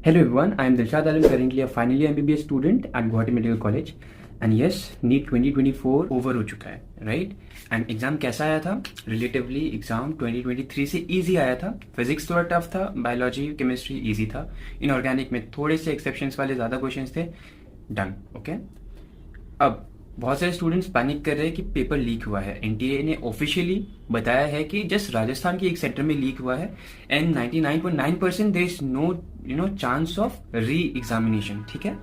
Hello everyone, I am Dilshad Alam, currently a final year MBBS student at Guwahati Medical College. And yes, NEET 2024 over हो चुका है, right? And exam कैसा आया था? Relatively exam 2023 से easy आया था. फिजिक्स थोड़ा टफ था, बायोलॉजी केमिस्ट्री इजी था. इनऑर्गेनिक में थोड़े से एक्सेप्शंस वाले ज़्यादा क्वेश्चंस थे. डन. ओके. अब बहुत सारे स्टूडेंट्स पैनिक कर रहे हैं कि पेपर लीक हुआ है. एनटीए ने ऑफिशियली बताया है कि जस्ट राजस्थान के एक सेक्टर में लीक हुआ है and 99.9% there is no chance of re examination. ठीक है.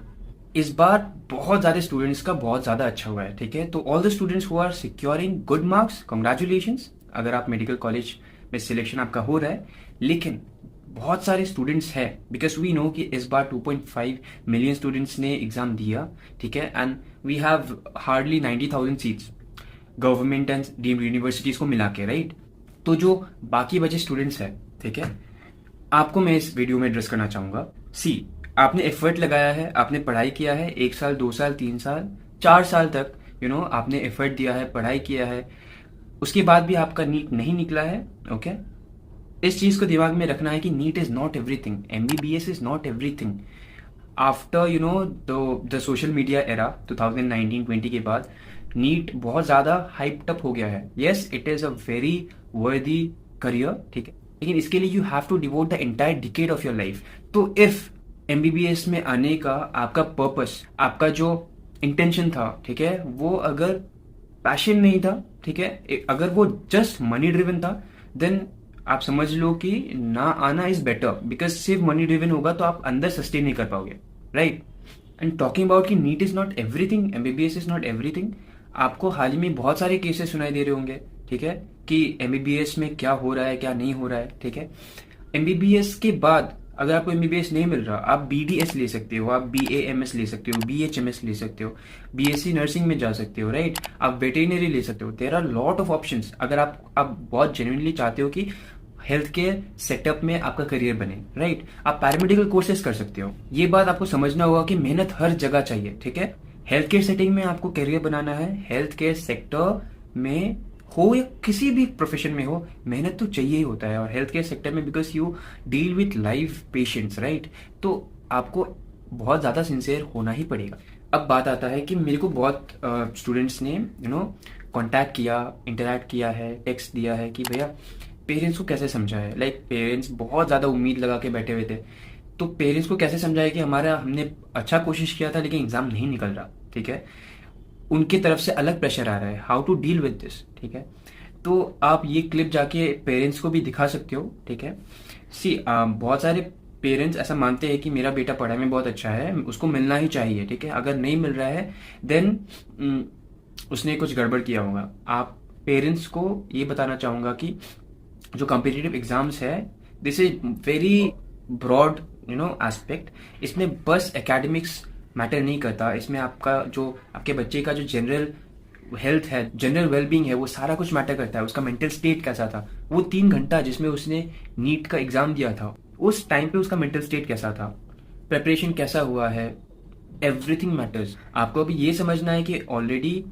इस बार बहुत ज्यादा स्टूडेंट्स का बहुत ज्यादा अच्छा हुआ है. ठीक है. तो all the students who are securing good marks, congratulations अगर आप मेडिकल कॉलेज में सिलेक्शन आपका हो रहा है. लेकिन बहुत सारे स्टूडेंट्स हैं बिकॉज वी नो कि इस बार 2.5 मिलियन स्टूडेंट्स ने एग्जाम दिया. ठीक है. And we have hardly 90,000 seats government and deemed universities को मिला के, राइट? तो जो बाकी बचे स्टूडेंट्स हैं, ठीक है, आपको मैं इस वीडियो में एड्रेस करना चाहूंगा. सी, आपने एफर्ट लगाया है, आपने पढ़ाई किया है 1 साल 2 साल 3 साल 4 साल तक, आपने एफर्ट दिया है, पढ़ाई किया है, उसके बाद भी आपका नीट नहीं निकला है. ओके. इस चीज को दिमाग में रखना है कि NEET is not everything, MBBS is not everything. After the social media era 2019-20 के बाद नीट बहुत ज्यादा हाइप्ड अप हो गया है. Yes, it is a very worthy career. ठीक है. लेकिन इसके लिए you have to devote the entire decade of your life. तो इफ एमबीबीएस में आने का आपका पर्पस, आपका जो इंटेंशन था, ठीक है, वो अगर पैशन नहीं था, ठीक है, अगर वो जस्ट मनी ड्रिवन था, देन आप समझ लो कि ना आना इज बेटर. बिकॉज सिर्फ मनी ड्रिवन होगा तो आप अंदर सस्टेन नहीं कर पाओगे, राइट? एंड टॉकिंग अबाउट कि NEET is not everything, MBBS is not everything. आपको हाल ही में बहुत सारे केसेस सुनाई दे रहे होंगे, ठीक है, कि एमबीबीएस में क्या हो रहा है, क्या नहीं हो रहा है. ठीक है. एमबीबीएस के बाद अगर आपको एमबीबीएस नहीं मिल रहा, आप बीडीएस ले सकते हो, आप बीएएमएस ले सकते हो, बीएचएमएस ले सकते हो, बीएससी नर्सिंग में जा सकते हो, राइट? आप वेटेरिनरी ले सकते हो. There are lot of options अगर आप बहुत जेन्युइनली चाहते हो कि हेल्थ केयर सेटअप में आपका करियर बने, राइट? आप पैरामेडिकल कोर्सेज कर सकते हो. ये बात आपको समझना होगा कि मेहनत हर जगह चाहिए. ठीक है. हेल्थ केयर सेटिंग में आपको करियर बनाना है, हेल्थ केयर सेक्टर में हो या किसी भी प्रोफेशन में हो, मेहनत तो चाहिए ही होता है. और हेल्थ केयर सेक्टर में because you deal with live patients, right? तो आपको बहुत ज्यादा सिंसियर होना ही पड़ेगा. अब बात आता है कि मेरे को बहुत स्टूडेंट्स ने कांटेक्ट किया, इंटरैक्ट किया है, टेक्स्ट दिया है कि भैया पेरेंट्स को कैसे समझाए. लाइक पेरेंट्स बहुत ज्यादा उम्मीद लगा के बैठे हुए थे. तो पेरेंट्स को कैसे समझाए कि हमने अच्छा कोशिश किया था लेकिन एग्जाम नहीं निकल रहा. ठीक है. उनकी तरफ से अलग प्रेशर आ रहा है. How to deal with this. ठीक है. तो आप ये क्लिप जाके पेरेंट्स को भी दिखा सकते हो. ठीक है. सी, बहुत सारे पेरेंट्स ऐसा मानते हैं कि मेरा बेटा पढ़ाई में बहुत अच्छा है, उसको मिलना ही चाहिए. ठीक है. अगर नहीं मिल रहा है देन उसने कुछ गड़बड़ किया होगा. आप पेरेंट्स को ये बताना चाहूंगा कि जो कॉम्पिटिटिव एग्जाम्स है, this is very broad aspect. इसमें बस एकेडमिक्स मैटर नहीं करता. इसमें आपके बच्चे का जो जनरल हेल्थ है, जनरल वेलबींग है, वो सारा कुछ मैटर करता है. उसका मेंटल स्टेट कैसा था, वो 3 घंटा जिसमें उसने नीट का एग्जाम दिया था, उस टाइम पे उसका मेंटल स्टेट कैसा था, प्रिपरेशन कैसा हुआ है, एवरीथिंग मैटर्स. आपको अभी ये समझना है कि ऑलरेडी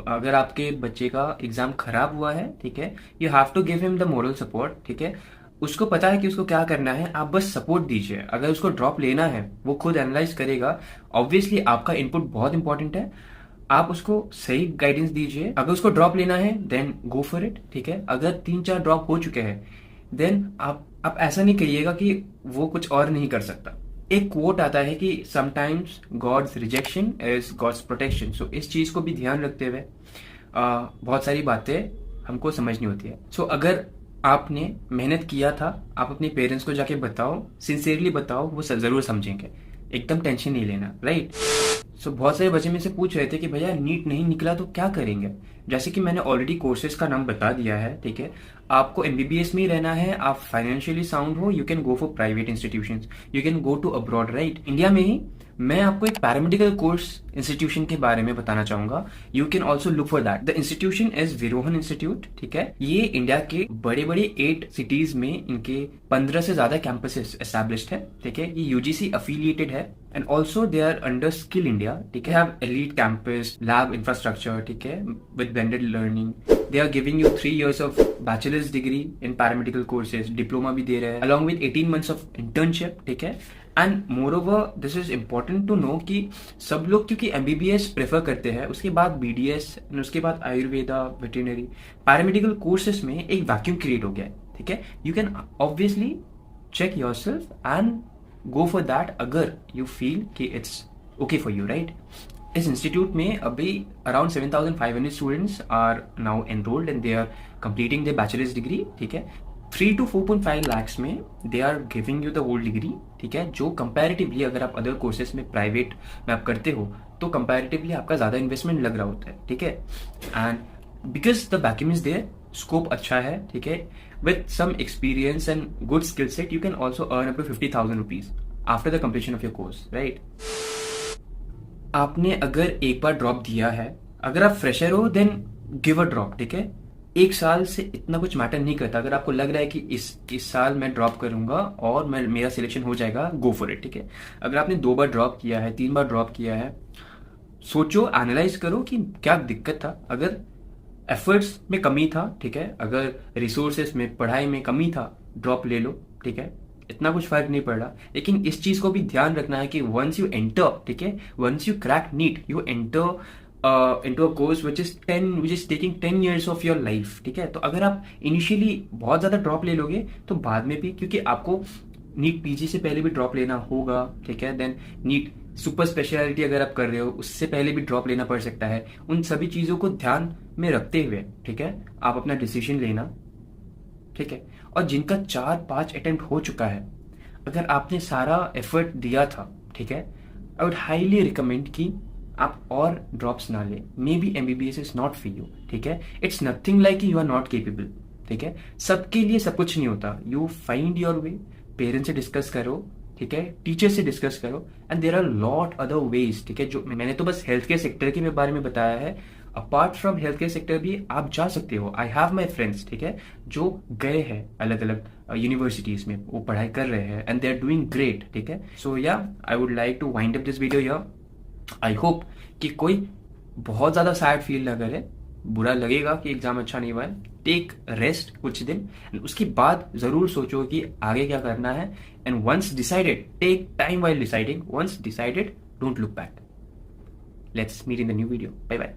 अगर आपके बच्चे का एग्जाम खराब हुआ है, ठीक है, you have to give him the moral support. ठीक है. उसको पता है कि उसको क्या करना है, आप बस सपोर्ट दीजिए. अगर उसको ड्रॉप लेना है वो खुद एनालाइज करेगा. ऑब्वियसली आपका इनपुट बहुत इंपॉर्टेंट है. आप उसको सही गाइडेंस दीजिए. अगर उसको ड्रॉप लेना है देन गो फॉर इट. ठीक है. अगर 3-4 ड्रॉप हो चुके हैं देन आप ऐसा नहीं कहिएगा कि वो कुछ और नहीं कर सकता. एक कोट आता है कि sometimes God's rejection is God's protection. So इस चीज को भी ध्यान रखते हुए बहुत सारी बातें हमको समझनी होती है. सो अगर आपने मेहनत किया था, आप अपने पेरेंट्स को जाके बताओ, सिंसियरली बताओ, वो जरूर समझेंगे. एकदम टेंशन नहीं लेना, राइट? सो बहुत सारे बच्चे में से पूछ रहे थे कि भैया नीट नहीं निकला तो क्या करेंगे. जैसे कि मैंने ऑलरेडी कोर्सेज का नाम बता दिया है. ठीक है. आपको एमबीबीएस में ही रहना है, आप फाइनेंशियली साउंड हो, you can go for private institutions, you can go to abroad, right? India में ही मैं आपको एक पैरामेडिकल कोर्स इंस्टीट्यूशन के बारे में बताना चाहूंगा. You can also look for that. The institution is Virohan institute. ठीक है. ये इंडिया के बड़े बड़े 8 सिटीज में इनके 15 से ज्यादा कैंपसेस एस्टैब्लिश्ड है. ठीक है. ये यूजीसी अफिलिएटेड है and also they are under skill India. ठीक है. Have elite campus, lab infrastructure. ठीक है. With blended learning. They are giving you 3 years of bachelors degree in paramedical courses. Diploma भी दे रहे हैं along with 18 months of internship. ठीक है. And moreover this is important to know कि सब लोग क्योंकि एमबीबीएस प्रेफर करते हैं, उसके बाद बीडीएस, उसके बाद आयुर्वेदा, वेटरनरी, पैरामेडिकल कोर्सेज में एक वैक्यूम क्रिएट हो गया है, ठीक है। You can obviously check yourself and go for that अगर यू फील कि it's okay for you, right. इस इंस्टीट्यूट में अभी around 7,500 students are now enrolled and they are completing the bachelors degree, ठीक है। 3 to 4.5 lakhs में they are giving you the whole degree, ठीक है। जो कंपैरेटिवली अगर आप अदर कोर्सेज में प्राइवेट में आप करते हो तो कंपैरेटिवली आपका ज़्यादा इन्वेस्टमेंट लग रहा होता है, ठीक है। And because the vacuum is there, scope अच्छा है, ठीक है। With some experience and good skill set you can also earn up to 50,000 rupees after the completion of your course, right. आपने अगर एक बार ड्रॉप दिया है, अगर आप फ्रेशर हो देन गिव अ ड्रॉप, ठीक है। एक साल से इतना कुछ मैटर नहीं करता। अगर आपको लग रहा है कि इस साल मैं ड्रॉप करूंगा और मेरा सिलेक्शन हो जाएगा, गो फॉर इट, ठीक है। अगर आपने 2 बार ड्रॉप किया है, 3 बार ड्रॉप किया है, सोचो, एनालाइज करो कि क्या दिक्कत था। अगर एफर्ट्स में कमी था, ठीक है, अगर रिसोर्सेस में, पढ़ाई में कमी था, ड्रॉप ले लो, ठीक है। इतना कुछ फर्क नहीं पड़ रहा। लेकिन इस चीज को भी ध्यान रखना है कि वंस यू एंटर, ठीक है, once you crack NEET, you enter into a course which is taking 10 years of your life, ठीक है। तो अगर आप इनिशियली बहुत ज्यादा ड्रॉप ले लोगे तो बाद में भी, क्योंकि आपको नीट पीजी से पहले भी ड्रॉप लेना होगा, ठीक है। देन नीट सुपर स्पेशलिटी अगर आप कर रहे हो उससे पहले भी ड्रॉप लेना पड़ सकता है। उन सभी चीजों को ध्यान में रखते हुए, ठीक है, आप अपना डिसीजन लेना, ठीक है। और जिनका 4-5 अटेम्प्ट हो चुका है, अगर आपने सारा एफर्ट दिया था, ठीक है, आई वुड हाईली रिकमेंड कि आप और ड्रॉप्स ना ले। Maybe MBBS is not for you, ठीक है। It's nothing like you are not capable, ठीक है। सबके लिए सब कुछ नहीं होता। You find your way, parents से डिस्कस करो, ठीक है, टीचर से डिस्कस करो, and there are lot other ways, ठीक है। जो मैंने तो बस हेल्थ केयर सेक्टर के बारे में बताया है, apart from health care sector भी आप जा सकते हो। आई हैव माई फ्रेंड्स, ठीक है, जो गए हैं अलग अलग यूनिवर्सिटीज में, वो पढ़ाई कर रहे हैं and they are doing great, ठीक है। So yeah I would like to wind up this video here. I hope कि कोई बहुत ज्यादा सैड फील ना करे, बुरा लगेगा कि एग्जाम अच्छा नहीं हुआ है, टेक रेस्ट कुछ दिन, उसके बाद जरूर सोचो कि आगे क्या करना है। And once decided, take time while deciding, once decided, don't look back. Let's meet in the new video, bye bye.